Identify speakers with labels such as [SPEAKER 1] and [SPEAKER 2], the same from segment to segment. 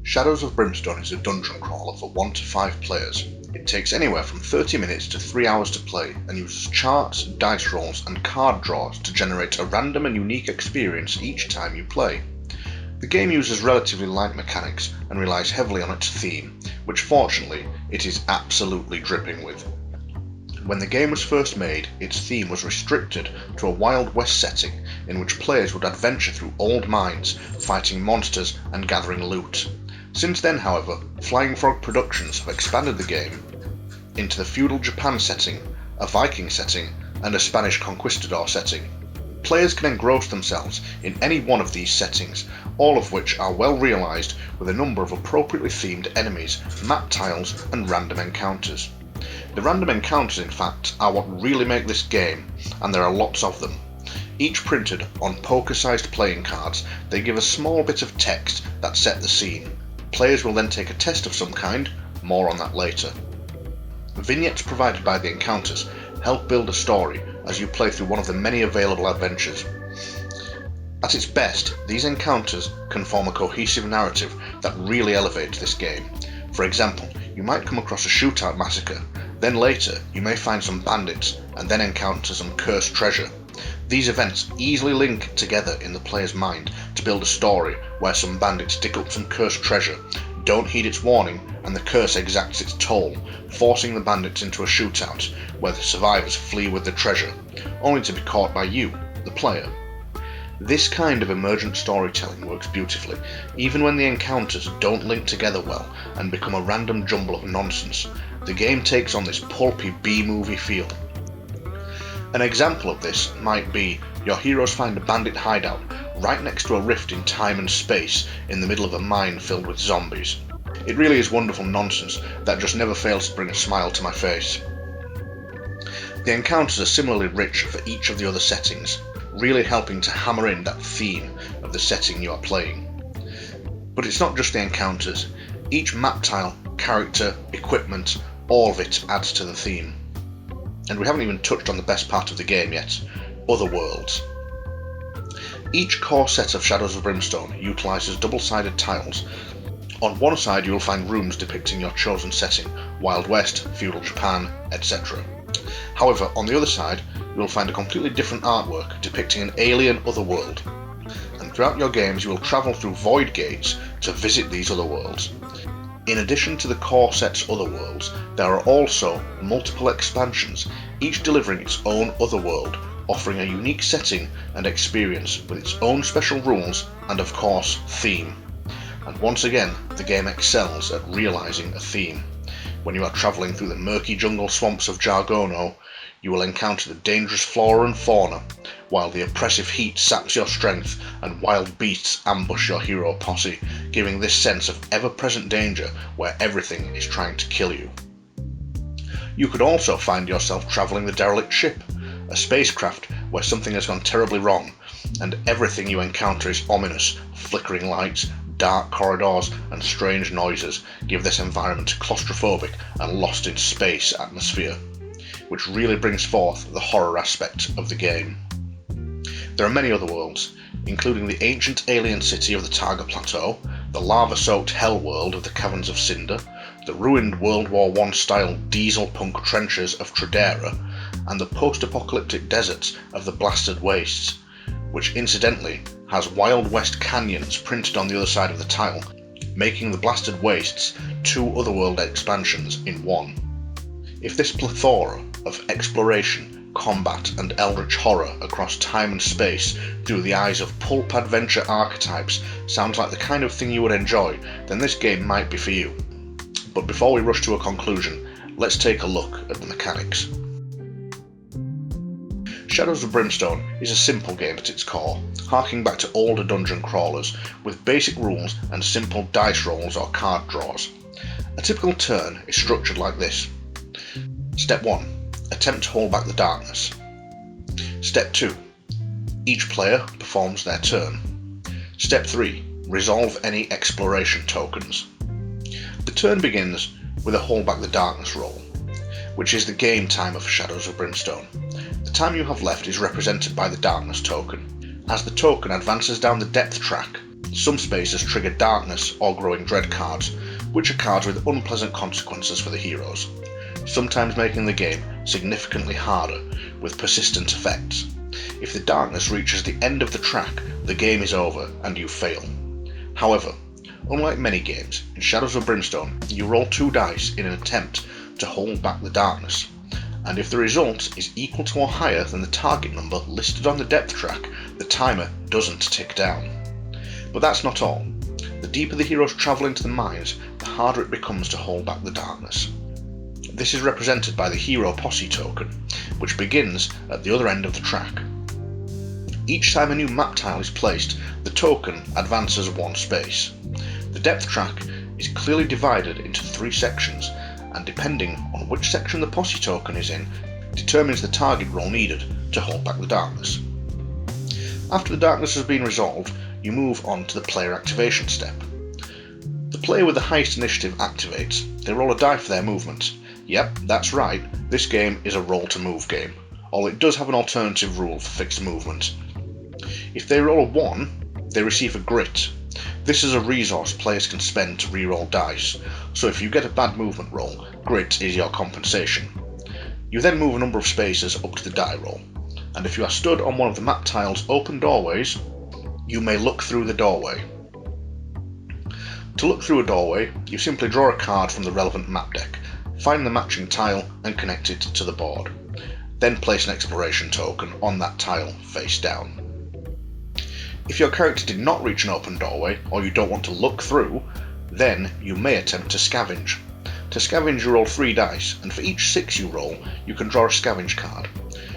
[SPEAKER 1] Shadows of Brimstone is a dungeon crawler for 1 to 5 players. It takes anywhere from 30 minutes to 3 hours to play and uses charts, dice rolls and card draws to generate a random and unique experience each time you play. The game uses relatively light mechanics and relies heavily on its theme, which fortunately it is absolutely dripping with. When the game was first made, its theme was restricted to a Wild West setting in which players would adventure through old mines, fighting monsters and gathering loot. Since then, however, Flying Frog Productions have expanded the game into the feudal Japan setting, a Viking setting, and a Spanish conquistador setting. Players can engross themselves in any one of these settings, all of which are well realised with a number of appropriately themed enemies, map tiles, and random encounters. The random encounters, in fact, are what really make this game, and there are lots of them. Each printed on poker-sized playing cards, they give a small bit of text that set the scene. Players will then take a test of some kind, more on that later. Vignettes provided by the encounters help build a story as you play through one of the many available adventures. At its best, these encounters can form a cohesive narrative that really elevates this game. For example, you might come across a shootout massacre, then later you may find some bandits, and then encounter some cursed treasure. These events easily link together in the player's mind to build a story where some bandits dig up some cursed treasure, don't heed its warning, and the curse exacts its toll, forcing the bandits into a shootout, where the survivors flee with the treasure, only to be caught by you, the player. This kind of emergent storytelling works beautifully, even when the encounters don't link together well and become a random jumble of nonsense. The game takes on this pulpy B-movie feel. An example of this might be your heroes find a bandit hideout right next to a rift in time and space in the middle of a mine filled with zombies. It really is wonderful nonsense that just never fails to bring a smile to my face. The encounters are similarly rich for each of the other settings, really helping to hammer in that theme of the setting you are playing. But it's not just the encounters. Each map tile, character, equipment, all of it adds to the theme. And we haven't even touched on the best part of the game yet, other worlds. Each core set of Shadows of Brimstone utilises double-sided tiles. On one side you will find rooms depicting your chosen setting, Wild West, feudal Japan, etc. However, on the other side you will find a completely different artwork depicting an alien otherworld. And throughout your games you will travel through void gates to visit these other worlds. In addition to the core set's other worlds, there are also multiple expansions, each delivering its own otherworld, offering a unique setting and experience with its own special rules and, of course, theme. And once again, the game excels at realising a theme. When you are travelling through the murky jungle swamps of Jargono, you will encounter the dangerous flora and fauna, while the oppressive heat saps your strength and wild beasts ambush your hero posse, giving this sense of ever-present danger where everything is trying to kill you. You could also find yourself travelling the derelict ship, a spacecraft where something has gone terribly wrong, and everything you encounter is ominous. Flickering lights, dark corridors, and strange noises give this environment a claustrophobic and lost in space atmosphere, which really brings forth the horror aspect of the game. There are many other worlds, including the ancient alien city of the Targa Plateau, the lava-soaked hell world of the Caverns of Cinder, the ruined World War I style diesel punk trenches of Tradera, and the post-apocalyptic deserts of the Blasted Wastes, which incidentally has Wild West canyons printed on the other side of the tile, making the Blasted Wastes 2 otherworld expansions in one. If this plethora of exploration, combat and eldritch horror across time and space through the eyes of pulp adventure archetypes sounds like the kind of thing you would enjoy, then this game might be for you. But before we rush to a conclusion, let's take a look at the mechanics. Shadows of Brimstone is a simple game at its core, harking back to older dungeon crawlers, with basic rules and simple dice rolls or card draws. A typical turn is structured like this. Step 1. Attempt to hold back the darkness. Step 2. Each player performs their turn. Step 3. Resolve any exploration tokens. The turn begins with a hold back the darkness roll, which is the game timer for Shadows of Brimstone. The time you have left is represented by the darkness token. As the token advances down the depth track, some spaces trigger darkness or growing dread cards, which are cards with unpleasant consequences for the heroes, sometimes making the game significantly harder with persistent effects. If the darkness reaches the end of the track, the game is over and you fail. However, unlike many games, in Shadows of Brimstone you roll 2 dice in an attempt to hold back the darkness, and if the result is equal to or higher than the target number listed on the depth track, the timer doesn't tick down. But that's not all. The deeper the heroes travel into the mines, the harder it becomes to hold back the darkness. This is represented by the hero posse token, which begins at the other end of the track. Each time a new map tile is placed, the token advances 1 space. The depth track is clearly divided into 3 sections, and depending on which section the posse token is in, determines the target roll needed to hold back the darkness. After the darkness has been resolved, you move on to the player activation step. The player with the highest initiative activates. They roll a die for their movement. Yep, that's right, this game is a roll to move game, although it does have an alternative rule for fixed movement. If they roll a 1, they receive a grit. This is a resource players can spend to re-roll dice, so if you get a bad movement roll, grit is your compensation. You then move a number of spaces up to the die roll, and if you are stood on one of the map tile's open doorways, you may look through the doorway. To look through a doorway, you simply draw a card from the relevant map deck, find the matching tile and connect it to the board. Then place an exploration token on that tile face down. If your character did not reach an open doorway, or you don't want to look through, then you may attempt to scavenge. To scavenge you roll 3 dice, and for each 6 you roll, you can draw a scavenge card.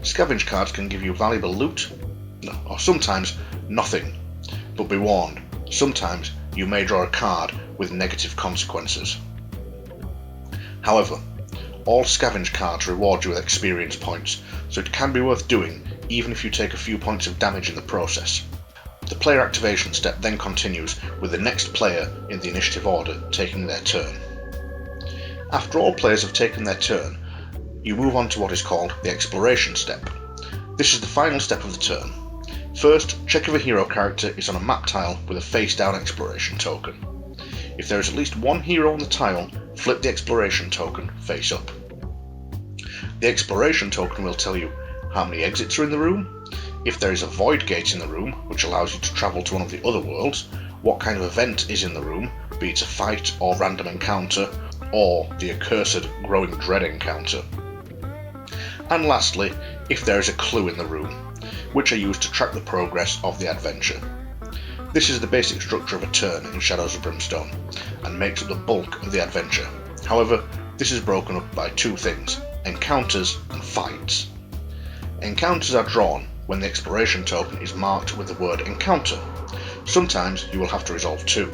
[SPEAKER 1] Scavenge cards can give you valuable loot, or sometimes nothing, but be warned, sometimes you may draw a card with negative consequences. However, all scavenge cards reward you with experience points, so it can be worth doing even if you take a few points of damage in the process. The player activation step then continues with the next player in the initiative order taking their turn. After all players have taken their turn, you move on to what is called the exploration step. This is the final step of the turn. First, check if a hero character is on a map tile with a face down exploration token. If there is at least 1 hero on the tile, flip the exploration token face up. The exploration token will tell you how many exits are in the room, if there is a void gate in the room, which allows you to travel to one of the other worlds, what kind of event is in the room, be it a fight or random encounter, or the accursed growing dread encounter. And lastly, if there is a clue in the room, which are used to track the progress of the adventure. This is the basic structure of a turn in Shadows of Brimstone, and makes up the bulk of the adventure. However, this is broken up by 2 things, encounters and fights. Encounters are drawn when the exploration token is marked with the word encounter. Sometimes you will have to resolve 2.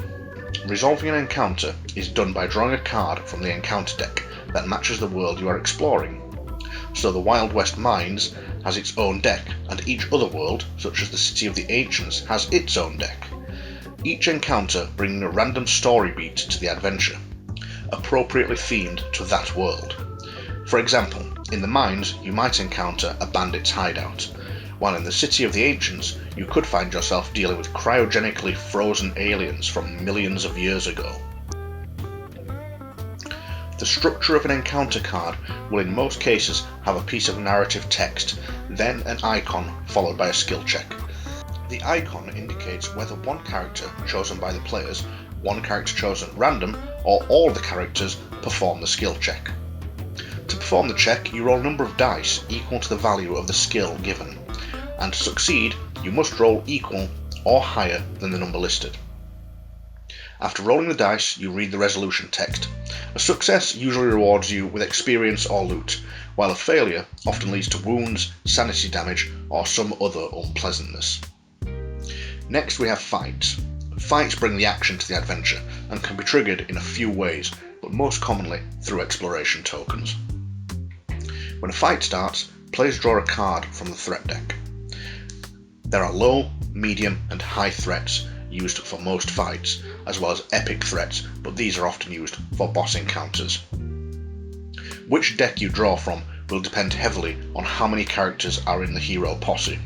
[SPEAKER 1] Resolving an encounter is done by drawing a card from the encounter deck that matches the world you are exploring. So the Wild West Mines has its own deck, and each other world, such as the City of the Ancients, has its own deck. Each encounter bringing a random story beat to the adventure, appropriately themed to that world. For example, in the mines you might encounter a bandit's hideout, while in the City of the Ancients you could find yourself dealing with cryogenically frozen aliens from millions of years ago. The structure of an encounter card will in most cases have a piece of narrative text, then an icon followed by a skill check. The icon indicates whether one character chosen by the players, one character chosen at random, or all the characters perform the skill check. To perform the check, you roll a number of dice equal to the value of the skill given, and to succeed, you must roll equal or higher than the number listed. After rolling the dice, you read the resolution text. A success usually rewards you with experience or loot, while a failure often leads to wounds, sanity damage, or some other unpleasantness. Next we have fights. Fights bring the action to the adventure, and can be triggered in a few ways, but most commonly through exploration tokens. When a fight starts, players draw a card from the threat deck. There are low, medium, and high threats used for most fights, as well as epic threats, but these are often used for boss encounters. Which deck you draw from will depend heavily on how many characters are in the hero posse.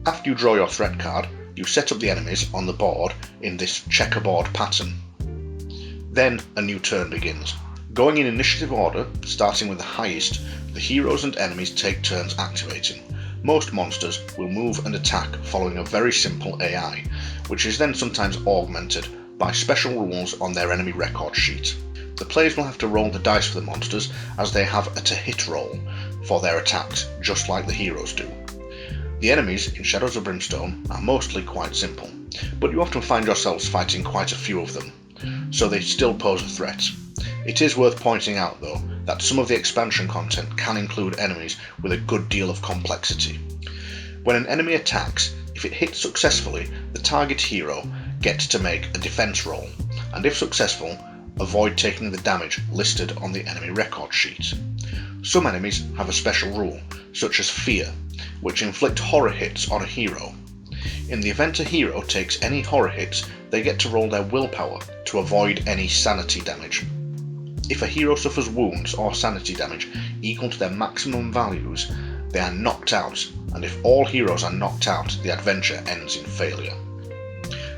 [SPEAKER 1] After you draw your threat card, you set up the enemies on the board in this checkerboard pattern. Then a new turn begins. Going in initiative order, starting with the highest, the heroes and enemies take turns activating. Most monsters will move and attack following a very simple AI, which is then sometimes augmented by special rules on their enemy record sheet. The players will have to roll the dice for the monsters as they have a to-hit roll for their attacks, just like the heroes do. The enemies in Shadows of Brimstone are mostly quite simple, but you often find yourselves fighting quite a few of them, so they still pose a threat. It is worth pointing out though that some of the expansion content can include enemies with a good deal of complexity. When an enemy attacks, if it hits successfully, the target hero gets to make a defense roll, and if successful, avoid taking the damage listed on the enemy record sheet. Some enemies have a special rule, such as Fear, which inflict horror hits on a hero. In the event a hero takes any horror hits, they get to roll their willpower to avoid any sanity damage. If a hero suffers wounds or sanity damage equal to their maximum values, they are knocked out, and if all heroes are knocked out, the adventure ends in failure.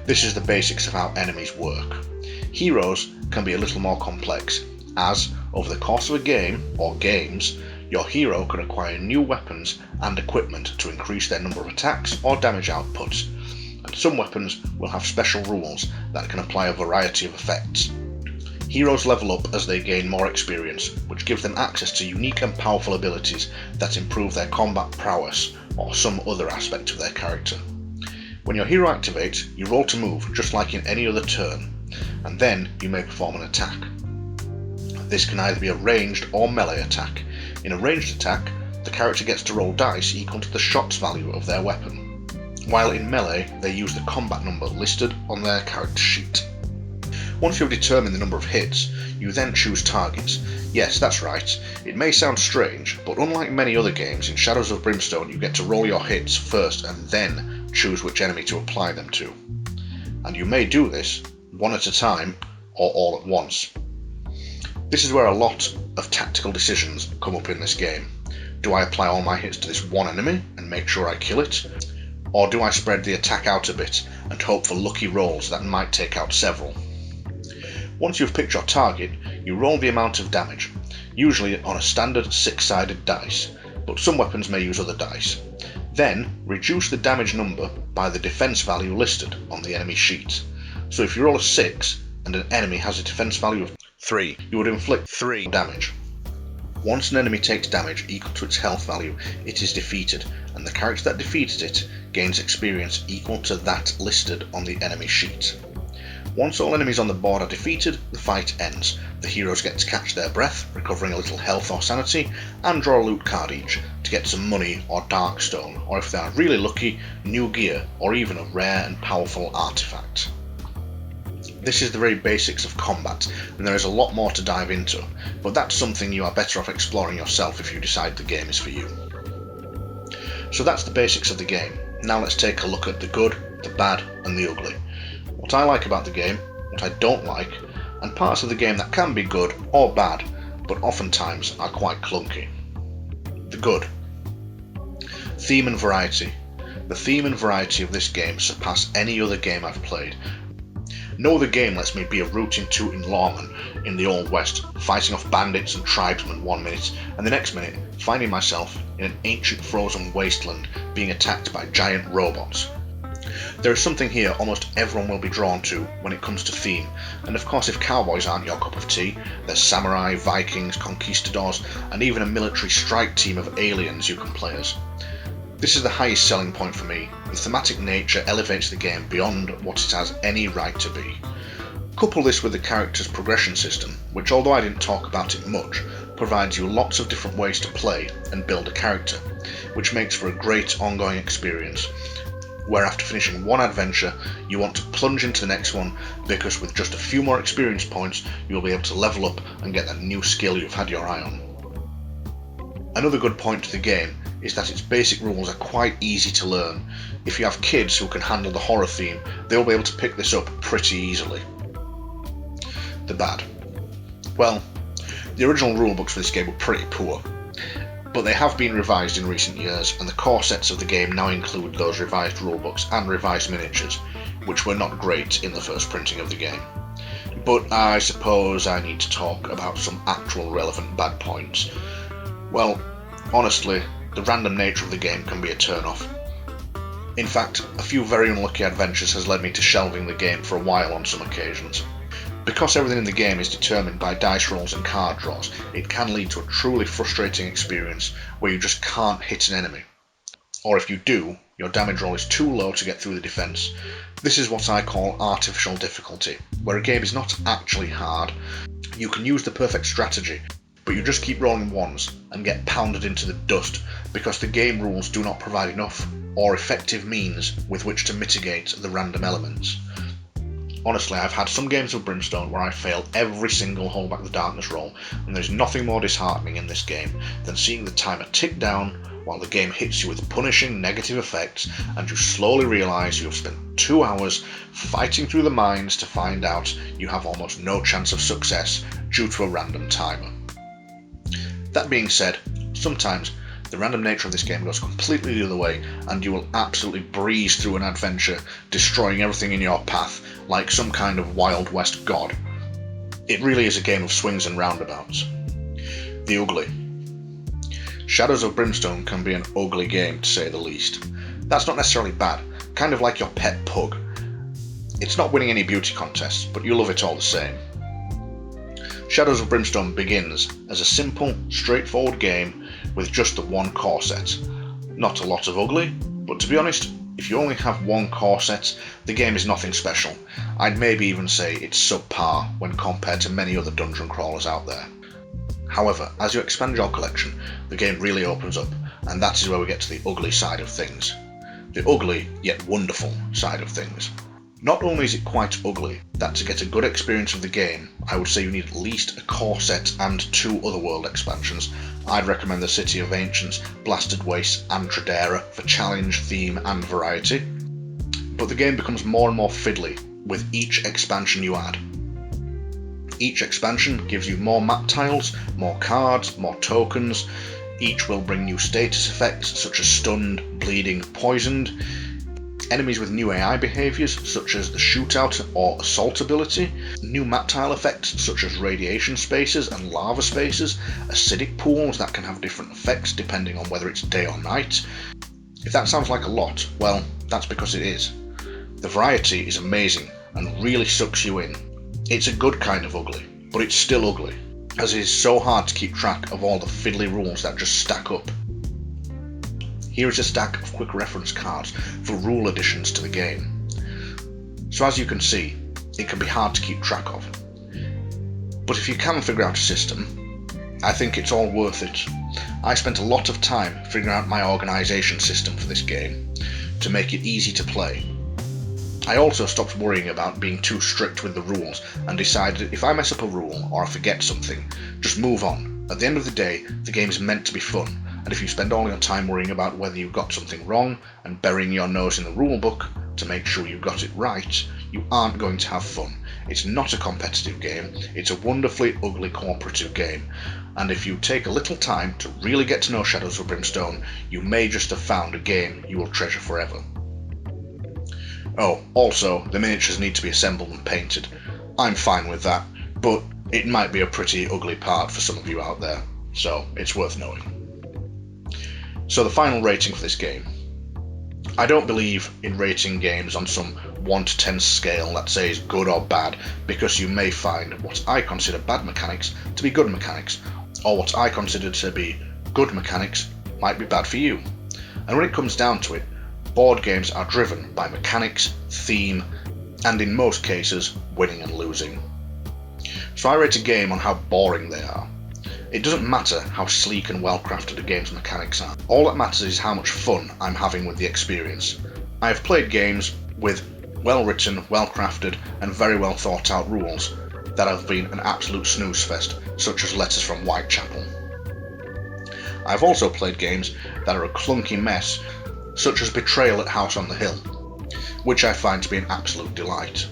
[SPEAKER 1] This is the basics of how enemies work. Heroes can be a little more complex, as, over the course of a game, or games, your hero can acquire new weapons and equipment to increase their number of attacks or damage outputs, and some weapons will have special rules that can apply a variety of effects. Heroes level up as they gain more experience, which gives them access to unique and powerful abilities that improve their combat prowess or some other aspect of their character. When your hero activates, you roll to move just like in any other turn, and then you may perform an attack. This can either be a ranged or melee attack. In a ranged attack, the character gets to roll dice equal to the shot's value of their weapon, while in melee they use the combat number listed on their character sheet. Once you have determined the number of hits, you then choose targets. Yes, that's right, it may sound strange, but unlike many other games, in Shadows of Brimstone you get to roll your hits first and then choose which enemy to apply them to. And you may do this one at a time or all at once. This is where a lot of tactical decisions come up in this game. Do I apply all my hits to this one enemy and make sure I kill it? Or do I spread the attack out a bit and hope for lucky rolls that might take out several? Once you've picked your target, you roll the amount of damage, usually on a standard 6-sided dice, but some weapons may use other dice. Then, reduce the damage number by the defense value listed on the enemy sheet. So if you roll a 6 and an enemy has a defense value of 3, you would inflict 3 damage. Once an enemy takes damage equal to its health value, it is defeated, and the character that defeated it gains experience equal to that listed on the enemy sheet. Once all enemies on the board are defeated, the fight ends. The heroes get to catch their breath, recovering a little health or sanity, and draw a loot card each to get some money or darkstone, or if they are really lucky, new gear, or even a rare and powerful artifact. This is the very basics of combat, and there is a lot more to dive into, but that's something you are better off exploring yourself if you decide the game is for you. So that's the basics of the game. Now let's take a look at the good, the bad, and the ugly. What I like about the game, what I don't like, and parts of the game that can be good or bad, but oftentimes are quite clunky. The good. Theme and variety. The theme and variety of this game surpass any other game I've played. No other game lets me be a rootin' tootin' lawman in the Old West, fighting off bandits and tribesmen one minute, and the next minute finding myself in an ancient frozen wasteland being attacked by giant robots. There is something here almost everyone will be drawn to when it comes to theme, and of course if cowboys aren't your cup of tea, there's samurai, Vikings, conquistadors, and even a military strike team of aliens you can play as. This is the highest selling point for me. The thematic nature elevates the game beyond what it has any right to be. Couple this with the character's progression system, which although I didn't talk about it much, provides you lots of different ways to play and build a character, which makes for a great ongoing experience, where after finishing one adventure, you want to plunge into the next one, because with just a few more experience points, you'll be able to level up and get that new skill you've had your eye on. Another good point to the game is that its basic rules are quite easy to learn. If you have kids who can handle the horror theme, they'll be able to pick this up pretty easily. The bad. Well, the original rulebooks for this game were pretty poor. but they have been revised in recent years, and the core sets of the game now include those revised rulebooks and revised miniatures, which were not great in the first printing of the game. But I suppose I need to talk about some actual relevant bad points. Well, honestly, the random nature of the game can be a turn-off. In fact, a few very unlucky adventures has led me to shelving the game for a while on some occasions. Because everything in the game is determined by dice rolls and card draws, it can lead to a truly frustrating experience where you just can't hit an enemy. Or if you do, your damage roll is too low to get through the defense. This is what I call artificial difficulty, where a game is not actually hard. You can use the perfect strategy, but you just keep rolling ones and get pounded into the dust because the game rules do not provide enough or effective means with which to mitigate the random elements. Honestly, I've had some games of Brimstone where I fail every single Hold Back the Darkness roll, and there's nothing more disheartening in this game than seeing the timer tick down while the game hits you with punishing negative effects, and you slowly realise you have spent 2 hours fighting through the mines to find out you have almost no chance of success due to a random timer. That being said, sometimes the random nature of this game goes completely the other way, and you will absolutely breeze through an adventure, destroying everything in your path like some kind of Wild West god. It really is a game of swings and roundabouts. The ugly. Shadows of Brimstone can be an ugly game, to say the least. That's not necessarily bad, kind of like your pet pug. It's not winning any beauty contests, but you love it all the same. Shadows of Brimstone begins as a simple, straightforward game with just the one core set. Not a lot of ugly, but to be honest, if you only have one core set, the game is nothing special. I'd maybe even say it's subpar when compared to many other dungeon crawlers out there. However, as you expand your collection, the game really opens up, and that is where we get to the ugly side of things. The ugly, yet wonderful, side of things. Not only is it quite ugly, that to get a good experience of the game, I would say you need at least a core set and 2 otherworld expansions. I'd recommend the City of Ancients, Blasted Wastes and Tradera for challenge, theme and variety. But the game becomes more and more fiddly with each expansion you add. Each expansion gives you more map tiles, more cards, more tokens. Each will bring new status effects such as stunned, bleeding, poisoned. Enemies with new AI behaviours such as the shootout or assault ability, new map tile effects such as radiation spaces and lava spaces, acidic pools that can have different effects depending on whether it's day or night. If that sounds like a lot, well, that's because it is. The variety is amazing and really sucks you in. It's a good kind of ugly, but it's still ugly, as it is so hard to keep track of all the fiddly rules that just stack up. Here is a stack of quick reference cards for rule additions to the game. So as you can see, it can be hard to keep track of. But if you can figure out a system, I think it's all worth it. I spent a lot of time figuring out my organisation system for this game, to make it easy to play. I also stopped worrying about being too strict with the rules and decided if I mess up a rule or I forget something, just move on. At the end of the day, the game is meant to be fun, and if you spend all your time worrying about whether you got something wrong and burying your nose in the rulebook to make sure you got it right, you aren't going to have fun. It's not a competitive game, it's a wonderfully ugly cooperative game, and if you take a little time to really get to know Shadows of Brimstone, you may just have found a game you will treasure forever. Oh, also, the miniatures need to be assembled and painted. I'm fine with that, but it might be a pretty ugly part for some of you out there, so it's worth knowing. So the final rating for this game. I don't believe in rating games on some 1 to 10 scale that says good or bad, because you may find what I consider bad mechanics to be good mechanics, or what I consider to be good mechanics might be bad for you. And when it comes down to it, board games are driven by mechanics, theme, and in most cases, winning and losing. So I rate a game on how boring they are. It doesn't matter how sleek and well crafted a game's mechanics are. All that matters is how much fun I'm having with the experience. I have played games with well written, well crafted, and very well thought out rules that have been an absolute snooze fest, such as Letters from Whitechapel. I've also played games that are a clunky mess, such as Betrayal at House on the Hill, which I find to be an absolute delight.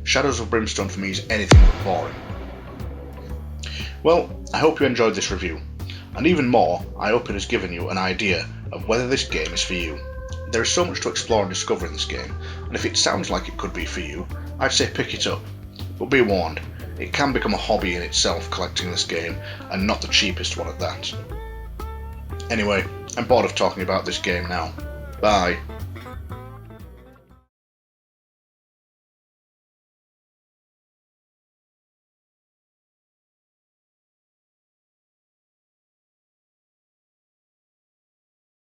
[SPEAKER 1] Shadows of Brimstone for me is anything but boring. Well, I hope you enjoyed this review. And even more, I hope it has given you an idea of whether this game is for you. There is so much to explore and discover in this game, and if it sounds like it could be for you, I'd say pick it up. But be warned, it can become a hobby in itself collecting this game, and not the cheapest one at that. Anyway, I'm bored of talking about this game now. Bye.